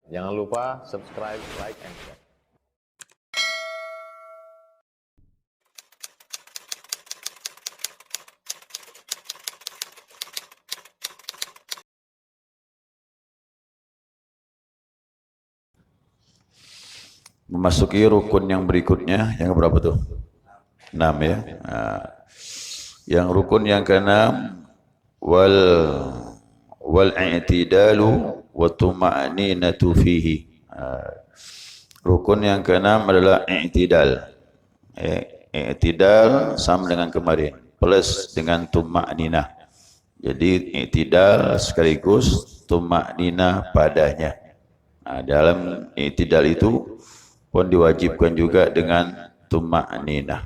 Jangan lupa subscribe, like, and share. Memasuki rukun yang berikutnya, yang berapa tuh? 6 ya. Nah, yang rukun yang keenam, wal i'tidalu wa tuma'ninatu fihi. Rukun yang keenam adalah i'tidal. I'tidal sama dengan kemarin, plus dengan tuma'ninah. Jadi i'tidal sekaligus tuma'ninah padanya. Nah, dalam i'tidal itu pun diwajibkan juga dengan tuma'ninah.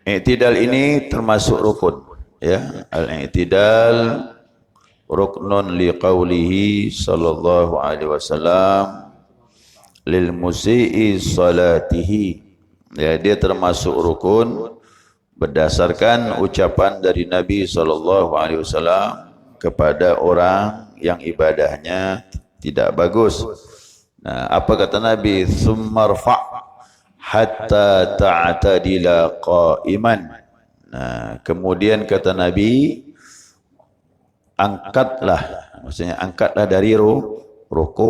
I'tidal ini termasuk rukun, ya. Al-i'tidal ruknun liqaulihi sallallahu alaihi wasallam lil musii salatihi. Ya, dia termasuk rukun berdasarkan ucapan dari Nabi sallallahu alaihi wasallam kepada orang yang ibadahnya tidak bagus. Nah, apa kata Nabi? Tsummarfa hatta ta'tadila qa'iman. Nah, kemudian kata Nabi, angkatlah, maksudnya angkatlah dari ruku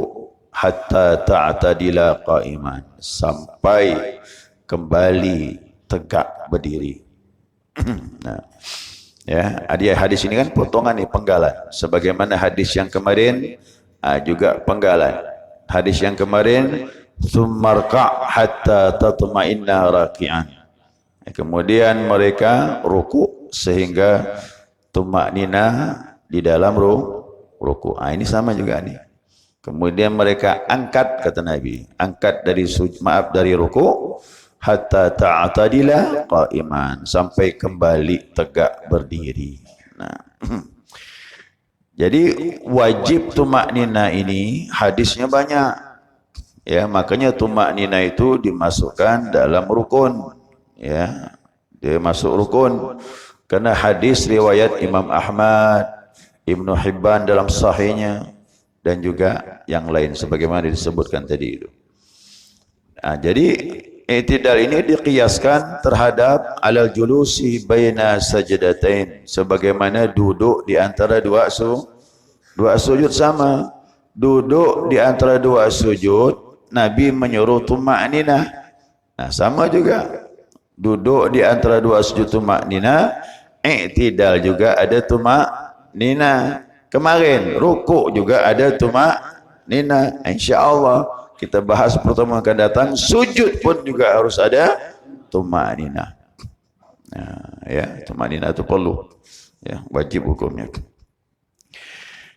hatta ta'tadila qa'iman, sampai kembali tegak berdiri. Nah, ya, hadis ini kan potongan nih, penggalan. Sebagaimana hadis yang kemarin juga penggalan. Hadis yang kemarin, summarka hatta tatma'inna raki'an. Kemudian mereka ruku sehingga tumaknina di dalam ruku. Ini sama juga nih. Kemudian mereka angkat, kata Nabi, angkat dari ruku hatta ta'tadila qa'iman, sampai kembali tegak berdiri. Nah, jadi wajib tumaknina ini hadisnya banyak, ya. Makanya tumaknina itu dimasukkan dalam rukun, ya. Dia masuk rukun karena hadis riwayat Imam Ahmad, Ibnu Hibban dalam sahihnya, dan juga yang lain sebagaimana disebutkan tadi itu. Nah, jadi i'tidal ini diqiyaskan terhadap alal julusi baina sajdatain, sebagaimana duduk di antara dua sujud sama. Duduk di antara dua sujud, Nabi menyuruh tumakninah. Nah, sama juga. Duduk di antara dua sujud tumakninah, i'tidal juga ada tumakninah. Kemarin ruku juga ada tumakninah. Insyaallah kita bahas pertemuan akan datang, sujud pun juga harus ada tumakninah. Nah, ya, tumakninah itu perlu, ya, wajib hukumnya.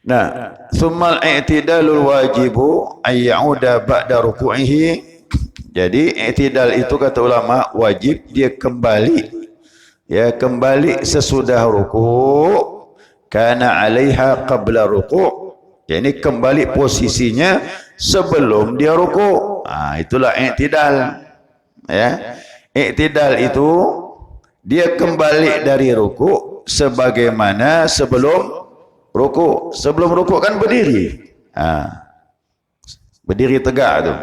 Nah, summal i'tidalul wajibu ayyauda ba'da ruku'ihi. Jadi i'tidal itu kata ulama wajib dia kembali, ya, kembali sesudah ruku', kana 'alaiha qabla ruku'. Jadi kembali posisinya sebelum dia ruku'. Itulah i'tidal. Ya. I'tidal itu dia kembali dari ruku' sebagaimana sebelum ruku'. Sebelum ruku' kan berdiri. Berdiri tegak tu.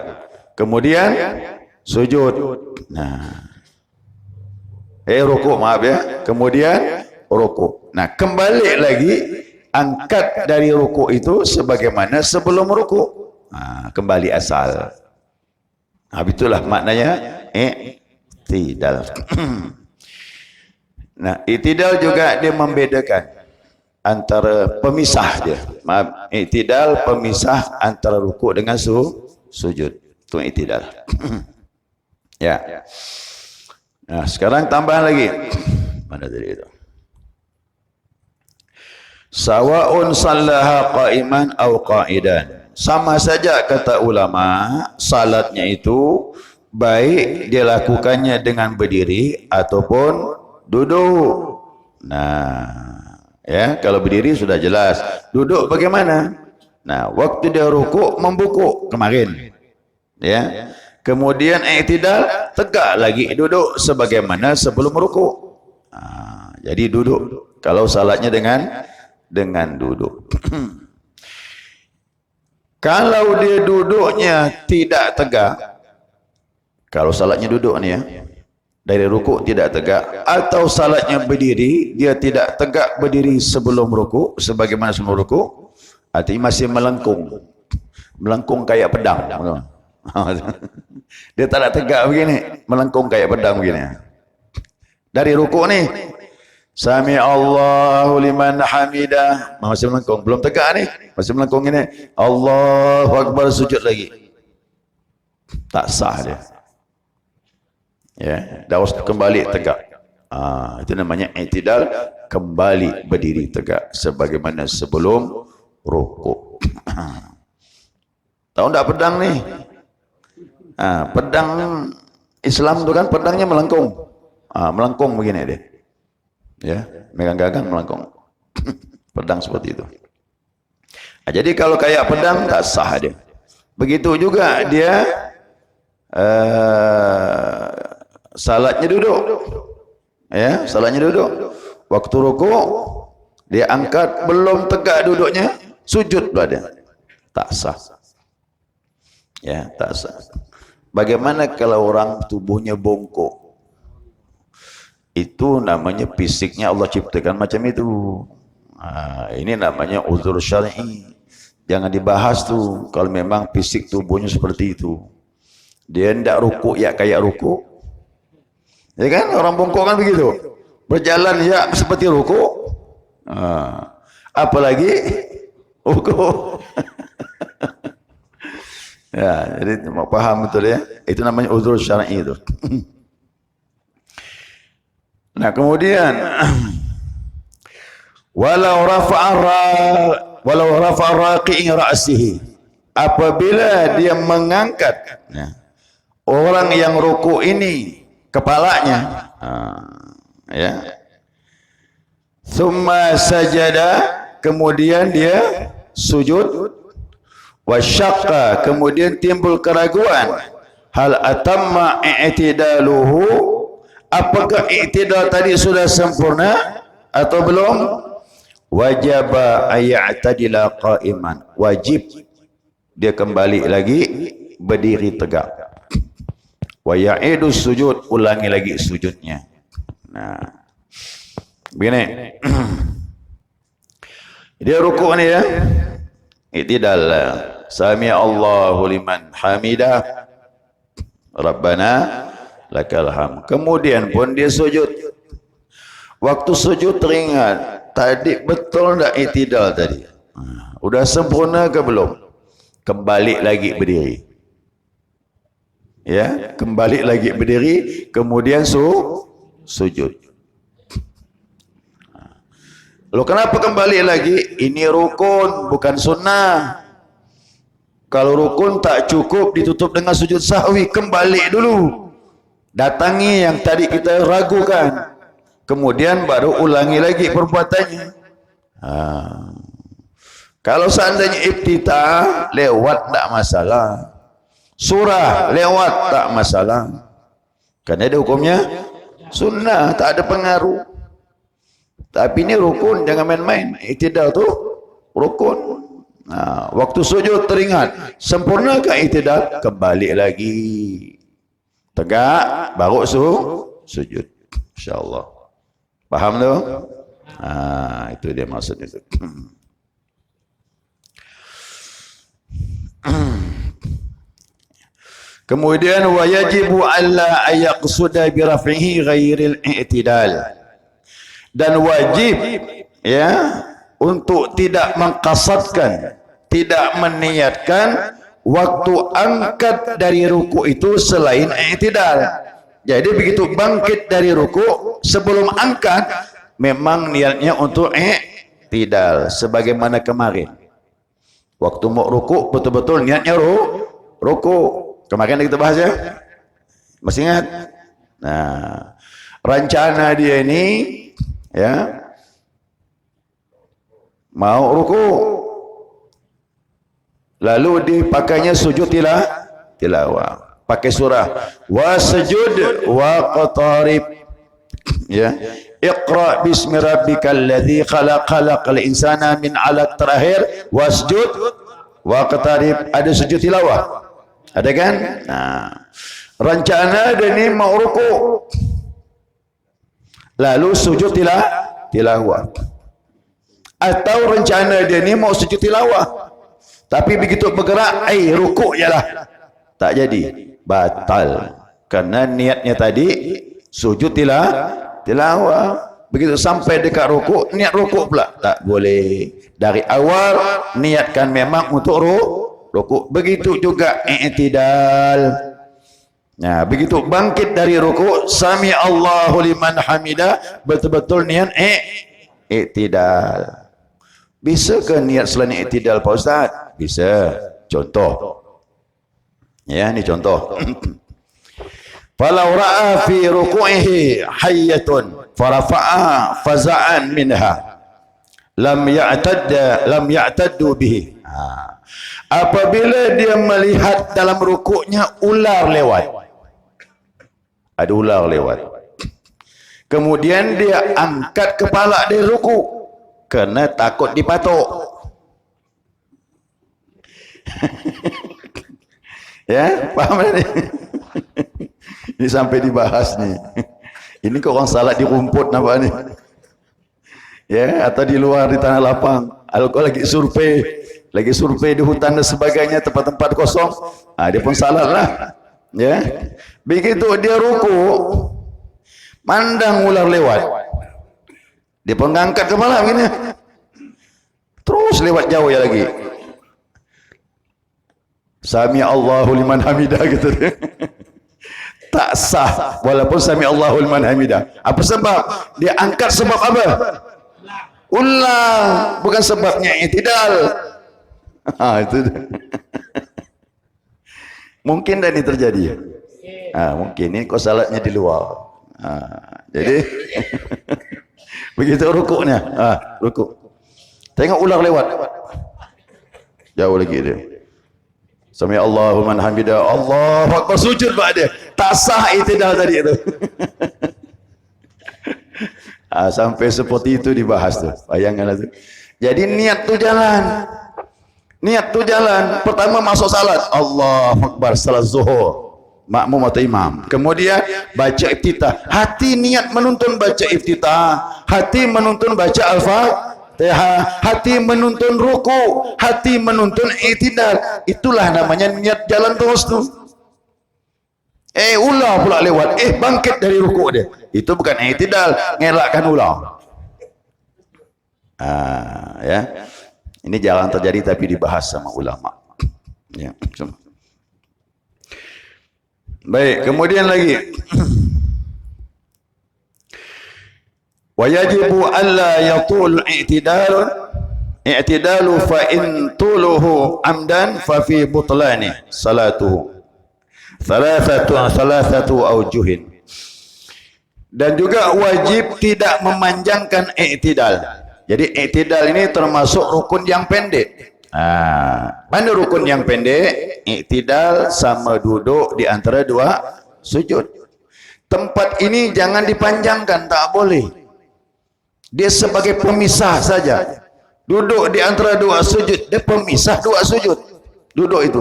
Kemudian sujud. Ruku', maaf ya. Kemudian ruku'. Nah, kembali lagi angkat dari ruku' itu sebagaimana sebelum ruku'. Kembali asal. Itulah maknanya i'tidal. Nah, i'tidal juga dia membedakan antara pemisah dia. Maaf, i'tidal pemisah antara ruku' dengan sujud. Itu i'tidal. Ya. Nah, sekarang tambahan lagi. Mana tadi itu? Sawa'un sallaha qa'iman aw qa'idan. Sama saja kata ulama, salatnya itu baik dia lakukannya dengan berdiri ataupun duduk. Nah, ya, kalau berdiri sudah jelas. Duduk bagaimana? Nah, waktu dia ruku' membuku kemarin. Ya. Kemudian i'tidal tegak lagi duduk sebagaimana sebelum ruku'. Jadi duduk kalau salatnya dengan duduk. Kalau dia duduknya tidak tegak, kalau salatnya duduk ni ya, dari rukuk tidak tegak, atau salatnya berdiri, dia tidak tegak berdiri sebelum rukuk, sebagaimana sebelum rukuk, artinya masih melengkung kayak pedang. Dia tak nak tegak begini, melengkung kayak pedang begini. Dari rukuk ni, Sami Allahu liman hamidah, masih melengkung, belum tegak ni, masih melengkung ini. Allahu Akbar, sujud lagi. Tak sah dia. Ya, dah harus kembali tegak. Itu namanya i'tidal, kembali berdiri tegak sebagaimana sebelum rukuk. Tahu tak pedang ni? Pedang Islam tu kan pedangnya melengkung. Melengkung begini dia. Ya, megang gagang melengkung. Pedang seperti itu. Jadi kalau kayak pedang tak sah dia. Begitu juga dia salatnya duduk. Ya, salatnya duduk. Waktu rukuk dia angkat, belum tegak duduknya, sujud pula dia. Tak sah. Ya, tak sah. Bagaimana kalau orang tubuhnya bongkok? Itu namanya fisiknya Allah ciptakan macam itu. Ini namanya uzur syar'i. Jangan dibahas tu kalau memang fisik tubuhnya seperti itu. Dia hendak rukuk ya kayak rukuk. Ya kan, orang bongkok kan begitu. Berjalan ya seperti rukuk. Apalagi rukuk. Ya, jadi mau paham betul ya. Itu namanya uzur syar'i itu. Nah, kemudian walau rafa'a raqi'i ra'sihi, apabila dia mengangkat orang yang ruku ini kepalanya, ya, thumma sajada, kemudian dia sujud, wasyaqqa, kemudian timbul keraguan, hal atamma i'tidaluhu, apakah i'tidal tadi sudah sempurna atau belum? Wajaba ay'tadila qa'iman, wajib dia kembali lagi berdiri tegak. Wa ya'idu sujud, ulangi lagi sujudnya. Nah, begini. Dia rukuk ni ya, i'tidal, sami Allahu liman hamidah, Rabbana lakal hamd. Kemudian pun dia sujud. Waktu sujud teringat, tadi betul tak i'tidal tadi? Udah sempurna ke belum? Kembali lagi berdiri. Ya, kembali lagi berdiri, kemudian sujud. Loh, kenapa kembali lagi? Ini rukun, bukan sunnah. Kalau rukun tak cukup ditutup dengan sujud sahwi, kembali dulu. Datangi yang tadi kita ragukan, kemudian baru ulangi lagi perbuatannya. Kalau seandainya iftitah lewat tak masalah, surah lewat tak masalah, karena ada hukumnya sunnah, tak ada pengaruh. Tapi ini rukun, jangan main-main. I'tidal tu rukun. Waktu sujud teringat, sempurnakah i'tidal? Kembali lagi tegak, baru sujud. InsyaAllah. Faham tu? Itu dia maksudnya tu. Kemudian wa yajibu alla ayaqsuda bi raf'ihi ghairil i'tidal. Dan wajib ya untuk tidak mengqasadkan, tidak meniatkan waktu angkat dari ruku itu selain i'tidal. Jadi begitu bangkit dari ruku, sebelum angkat memang niatnya untuk i'tidal sebagaimana kemarin. Waktu mau ruku betul-betul niatnya ruku. Kemarin kita bahas ya. Masih ingat? Nah, rencana dia ini ya mau ruku, lalu dipakainya sujud tilawah, pakai surah wasjud waqtarib, ya, iqra bismi rabbikal ladzi khalaq, khalaqal insana min 'alaq, terakhir wasjud Waqtarib, ada sujud tilawah. Ada kan? Nah, rencana dia ni mau rukuk. Lalu sujud tilawah. Atau rencana dia ni mau sujud tilawah. Tapi begitu bergerak, rukuk je lah. Tak jadi. Batal. Karena niatnya tadi sujud tilawah. Begitu sampai dekat rukuk, niat rukuk pula. Tak boleh. Dari awal, niatkan memang untuk rukuk. Begitu juga i'tidal. Nah, begitu bangkit dari rukuk, sami Allahu liman hamidah, betul-betul niat i'tidal. Bisa ke niat selain i'tidal, Pak Ustaz? Bisa. Contoh. Ya, ini contoh. Falau ra'a fi ruku'ihi hayyatun farafa'a faza'an minha lam ya'taddu bihi. Apabila dia melihat dalam rukuknya ular lewat, ada ular lewat, kemudian dia angkat kepala dari rukuk kerana takut dipatok. Ya, paham tak ni? Ini sampai dibahas ni. Ini kau orang salat di rumput nampak ni. Ya, atau di luar di tanah lapang. Kalau kau lagi survei di hutan dan sebagainya, tempat-tempat kosong, dia pun salat lah. Ya, begitu dia rukuk, mandang ular lewat, dia pun angkat kepala begini, terus lewat jauh ya lagi. Sami Allahu liman hamidah gitu. Tak sah walaupun sami Allahu liman hamidah. Apa sebab? Dia angkat sebab apa? Ulang, bukan sebabnya i'tidal. Itu mungkin dan ini terjadi. Mungkin ini kau salatnya di luar. Jadi begitu rukuknya, rukuk. Tengok ular lewat. Jauh lagi dia. Sami Allahu liman hamidah, Allahu akbar, sujud pada dia. Tak sah i'tidal tadi itu. Sampai seperti itu dibahas tu. Bayangkanlah tu. Jadi niat tu jalan. Niat tu jalan. Pertama masuk salat, Allahu akbar, salat zuhur. Makmum atau imam. Kemudian baca iftitah. Hati niat menuntun baca iftitah. Hati menuntun baca al-Fatihah. Hati menuntun ruku. Hati menuntun i'tidal. Itulah namanya niat jalan terus tu. Ular pula lewat. Bangkit dari rukuk dia. Itu bukan i'tidal, ngelakkan ular. Ya. Ini jarang terjadi tapi dibahas sama ulama. Ya. Baik, kemudian lagi. Wa yajibu alla yatul i'tidalu fa in tuluhu amdan fa fi butlani salatuhu. Salasatu aujuhin. Dan juga wajib tidak memanjangkan i'tidal. Jadi i'tidal ini termasuk rukun yang pendek. Mana rukun yang pendek? I'tidal sama duduk di antara dua sujud. Tempat ini jangan dipanjangkan, tak boleh. Dia sebagai pemisah saja. Duduk di antara dua sujud, dia pemisah dua sujud. Duduk itu.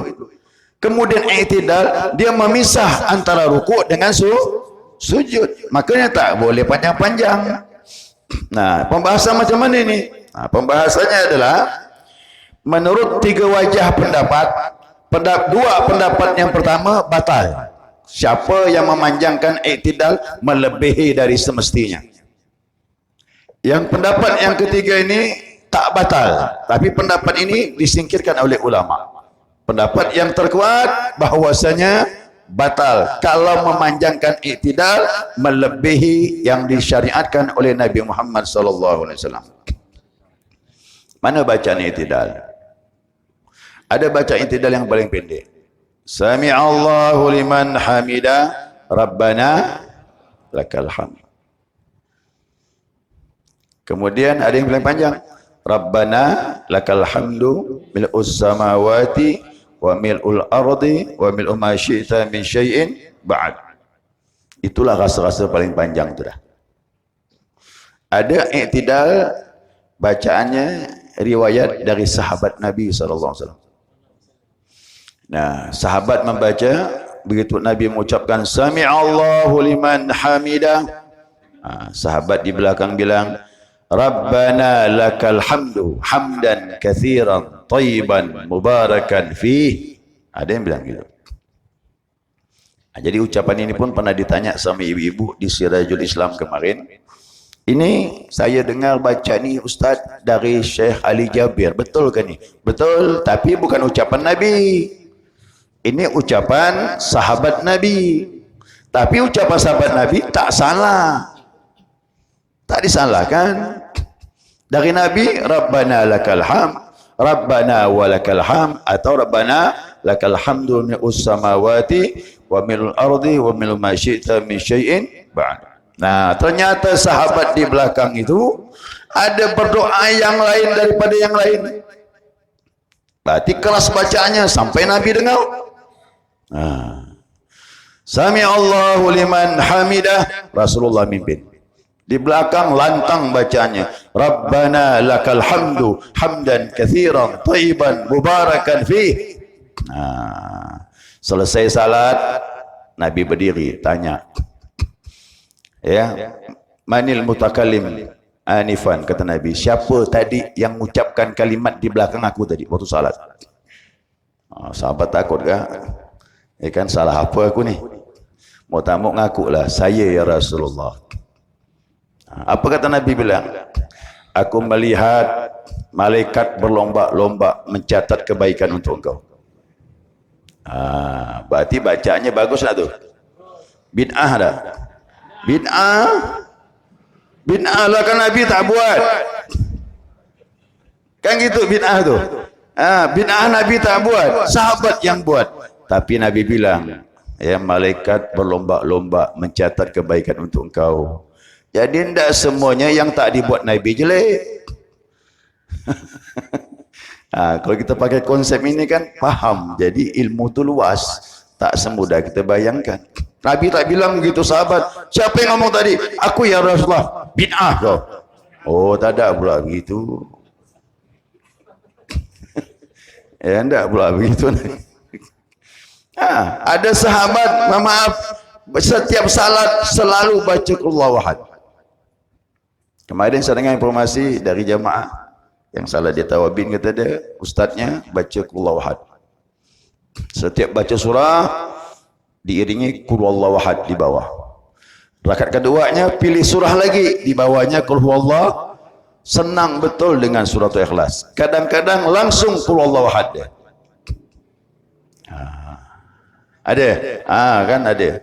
Kemudian i'tidal, dia memisah antara rukuk dengan sujud. Makanya tak boleh panjang-panjang. Nah, pembahasan macam mana ini? Pembahasannya adalah menurut tiga wajah pendapat. Dua pendapat yang pertama batal. Siapa yang memanjangkan i'tidal melebihi dari semestinya. Yang pendapat yang ketiga ini tak batal, tapi pendapat ini disingkirkan oleh ulama. Pendapat yang terkuat bahwasanya batal kalau memanjangkan i'tidal melebihi yang disyariatkan oleh Nabi Muhammad SAW. Mana bacaan i'tidal? Ada baca i'tidal yang paling pendek. Sami Allahu liman hamidah, Rabbana lakal hamd. Kemudian ada yang paling panjang. Rabbana lakal hamdu mil'us samawati wa mil'ul ardi wa mil'u ma syi'ta min syai'in ba'd. Itulah rasa-rasa paling panjang tu dah. Ada i'tidal bacaannya riwayat dari sahabat Nabi SAW. Nah, sahabat membaca, begitu Nabi mengucapkan Sami'allahu liman hamidah, sahabat di belakang bilang Rabbana lakal hamdu hamdan kathiran tayyiban mubarakan fih. Ada yang bilang gitu. Jadi ucapan ini pun pernah ditanya sama ibu-ibu di Sirajul Islam kemarin. Ini saya dengar baca ni Ustaz dari Syekh Ali Jabir. Betul ke ni? Betul, tapi bukan ucapan Nabi. Ini ucapan sahabat Nabi. Tapi ucapan sahabat Nabi tak salah. Tak disalahkan. Dari Nabi, Rabbana lakal ham, Rabbana walakal ham, atau Rabbana lakal hamdu mi'us samawati wa milul ardi wa milul ma syi'ta min syai'in ba'd. Nah, ternyata sahabat di belakang itu ada berdoa yang lain daripada yang lain. Berarti keras bacaannya sampai Nabi dengar. Sami Allahu liman hamidah, Rasulullah mimpin. Di belakang lantang bacanya. Rabbana lakal hamdu hamdan kathiran tayyiban mubarakan fih. Selesai salat, Nabi berdiri tanya, ya, manil mutakallim anifan, kata Nabi, siapa tadi yang mengucapkan kalimat di belakang aku tadi waktu salat? Sahabat takut ke? Kan salah apa aku ni? Mau tak mau ngakulah, saya ya Rasulullah. Apa kata Nabi bilang? Aku melihat malaikat berlomba-lomba mencatat kebaikan untuk engkau. Berarti bacaannya bagus lah tu. Bid'ah dah. Bid'ah lah kan Nabi tak buat. Kan gitu bid'ah tu. Bid'ah Nabi tak buat, sahabat yang buat. Tapi Nabi bilang, ya, malaikat berlomba-lomba mencatat kebaikan untuk engkau. Jadi tidak semuanya yang tak dibuat Nabi jelek. Kalau kita pakai konsep ini kan faham. Jadi ilmu tu luas, tak semudah kita bayangkan. Nabi tak bilang begitu sahabat. Siapa yang ngomong tadi? Aku ya Rasulullah. Bid'ah kau. Oh, tak ada pula begitu. Ya, tidak pula begitu. Ada sahabat, maaf, setiap salat selalu baca Qul Huwallahu Ahad. Kemarin saya dengar informasi dari jamaah yang salah di Tawabin, kata dia, ustaznya baca Qul Huwallahu Ahad. Setiap baca surah diiringi Qul Huwallahu Ahad di bawah. Rakaat keduanya pilih surah lagi, di bawahnya Qul Huwallahu. Senang betul dengan surah Ikhlas. Kadang-kadang langsung Qul Huwallahu Ahad dia. Ada? Kan ada.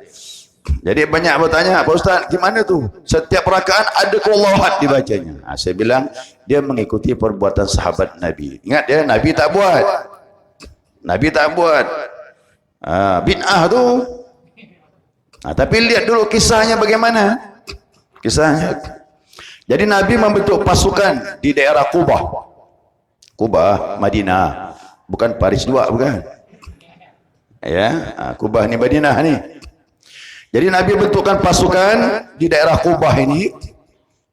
Jadi banyak bertanya, Pak Ustaz, gimana tu? Setiap rakaat ada Qul Huwallahu Ahad dibacanya. Saya bilang, dia mengikuti perbuatan sahabat Nabi. Ingat ya, Nabi tak buat. Nabi tak buat. Bid'ah tu. Tapi lihat dulu kisahnya bagaimana. Kisahnya. Jadi Nabi membentuk pasukan di daerah Qubah. Qubah, Madinah. Bukan Paris 2, bukan. Ya, Qubah ni Madinah ni. Jadi Nabi bentukkan pasukan di daerah Qubah ini,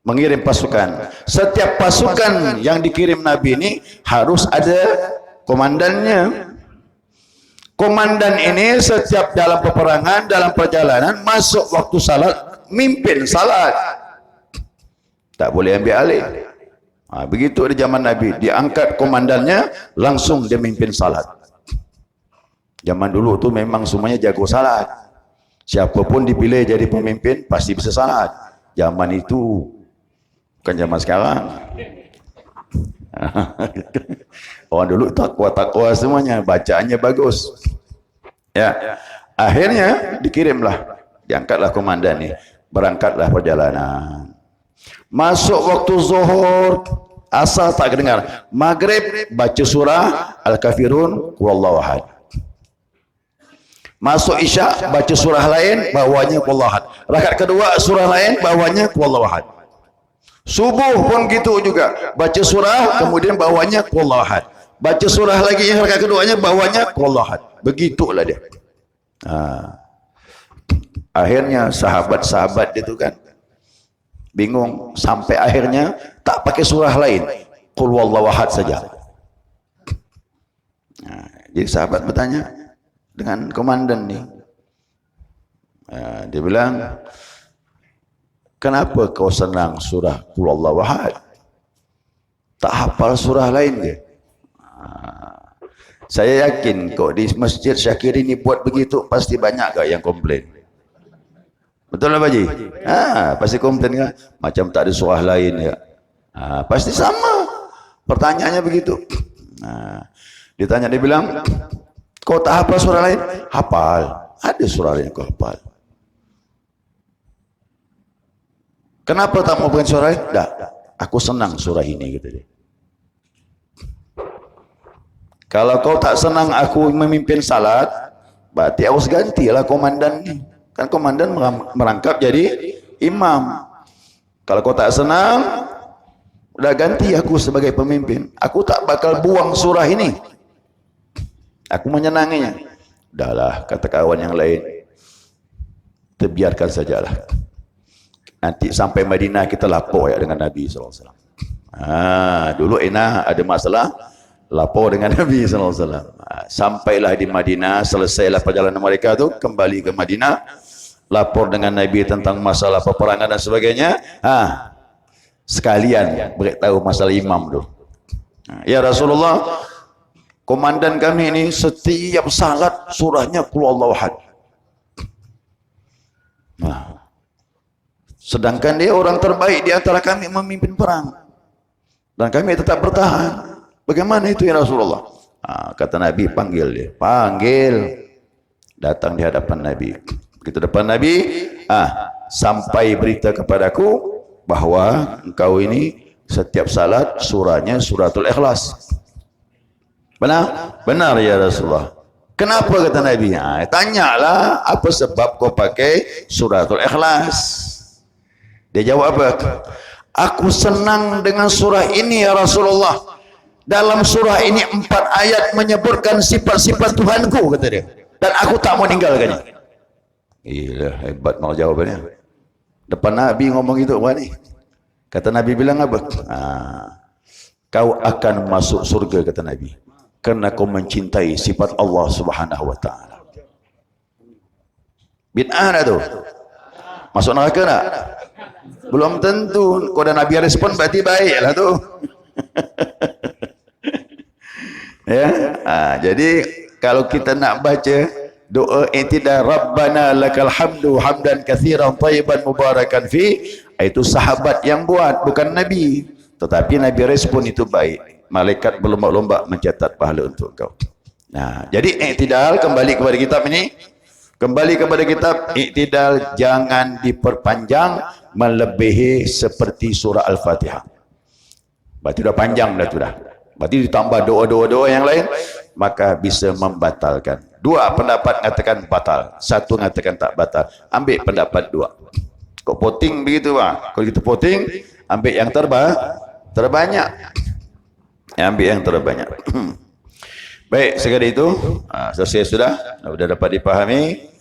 mengirim pasukan. Setiap pasukan yang dikirim Nabi ini harus ada komandannya. Komandan ini setiap dalam peperangan, dalam perjalanan, masuk waktu salat, mimpin salat. Tak boleh ambil alih. Begitu di zaman Nabi, diangkat komandannya, langsung dia mimpin salat. Zaman dulu tu memang semuanya jago salat. Siapapun dipilih jadi pemimpin pasti bisa salat. Zaman itu bukan zaman sekarang. Orang dulu takwa semuanya, bacaannya bagus. Ya, akhirnya dikirimlah, diangkatlah komandan ni, berangkatlah perjalanan. Masuk waktu zuhur, asar tak kedengar. Maghrib baca surah Al-Kafirun, Qul Huwallahu Ahad. Masuk isyak baca surah lain, bawahnya Qul Huwallahu Ahad. Rakaat kedua surah lain, bawahnya Qul Huwallahu Ahad. Subuh pun gitu juga, baca surah kemudian bawahnya Qul Huwallahu Ahad. Baca surah lagi yang rakaat keduanya, bawahnya Qul Huwallahu Ahad. Begitulah dia. Akhirnya sahabat-sahabat itu kan bingung, sampai akhirnya tak pakai surah lain, Qul Huwallahu Ahad saja. Jadi sahabat bertanya, dengan komandan ni. Dia bilang, kenapa kau senang surah Qul Huwallahu Ahad? Tak hafal surah lain ke? Saya yakin kok di Masjid Syakir ini buat begitu, pasti banyak kak yang komplain. Betul lah Pak Haji? Pasti komplain kan? Macam tak ada surah lain ya. Pasti sama. Pertanyaannya begitu. Ditanya, dia bilang, kau tak hafal surah lain? Hafal. Ada surah lain kau hafal. Kenapa tak mau bukan surah lain? Tak. Aku senang surah ini, kata dia. Kalau kau tak senang aku memimpin salat, berarti harus gantilah komandan ni. Kan komandan merangkap jadi imam. Kalau kau tak senang, udah ganti aku sebagai pemimpin. Aku tak bakal buang surah ini. Aku menyenanginya. Dahlah, kata kawan yang lain, terbiarkan sajalah. Nanti sampai Madinah kita lapor ya dengan Nabi SAW. Dulu enak ada masalah, lapor dengan Nabi SAW. Sampailah di Madinah, selesailah perjalanan mereka tu, kembali ke Madinah, lapor dengan Nabi tentang masalah peperangan dan sebagainya. Sekalian beritahu masalah imam tu. Ya Rasulullah, komandan kami ini setiap salat surahnya Qul Huwallahu Ahad. Sedangkan dia orang terbaik di antara kami memimpin perang. Dan kami tetap bertahan. Bagaimana itu ya Rasulullah? Kata Nabi, panggil dia. Panggil. Datang di hadapan Nabi. Begitu depan Nabi, sampai berita kepadaku bahwa engkau ini setiap salat surahnya suratul Ikhlas. Benar? Benar ya Rasulullah. Kenapa kata Nabi? Tanyalah apa sebab kau pakai suratul Ikhlas. Dia jawab apa? Aku senang dengan surah ini ya Rasulullah. Dalam surah ini 4 ayat menyebutkan sifat-sifat Tuhanku, kata dia. Dan aku tak mau ninggalkannya. Gila, hebat malah jawabannya. Depan Nabi ngomong itu apa ni? Kata Nabi bilang apa? Kau akan masuk surga, kata Nabi. Karena kau mencintai sifat Allah Subhanahu wa taala. Bid'ah dah tu. Masuk neraka tak? Belum tentu. Kau dah Nabi respon berarti baiklah tu. Ya. Jadi kalau kita nak baca doa i'tidal Rabbana lakal hamdu hamdan katsiran thayyiban mubarakan fi, itu sahabat yang buat, bukan Nabi. Tetapi Nabi respon itu baik. Malaikat berlomba-lomba mencatat pahala untuk kau. Jadi i'tidal, kembali kepada kitab ini. Kembali kepada kitab, i'tidal jangan diperpanjang melebihi seperti surah Al-Fatihah. Berarti dah panjang dah tu dah. Berarti ditambah doa-doa yang lain, maka bisa membatalkan. 2 pendapat mengatakan batal, 1 mengatakan tak batal. Ambil pendapat 2. Kok voting begitu bang? Kalau kita voting, ambil yang terbanyak. Ambil yang terbanyak. Baik, sekali itu selesai sudah dapat dipahami.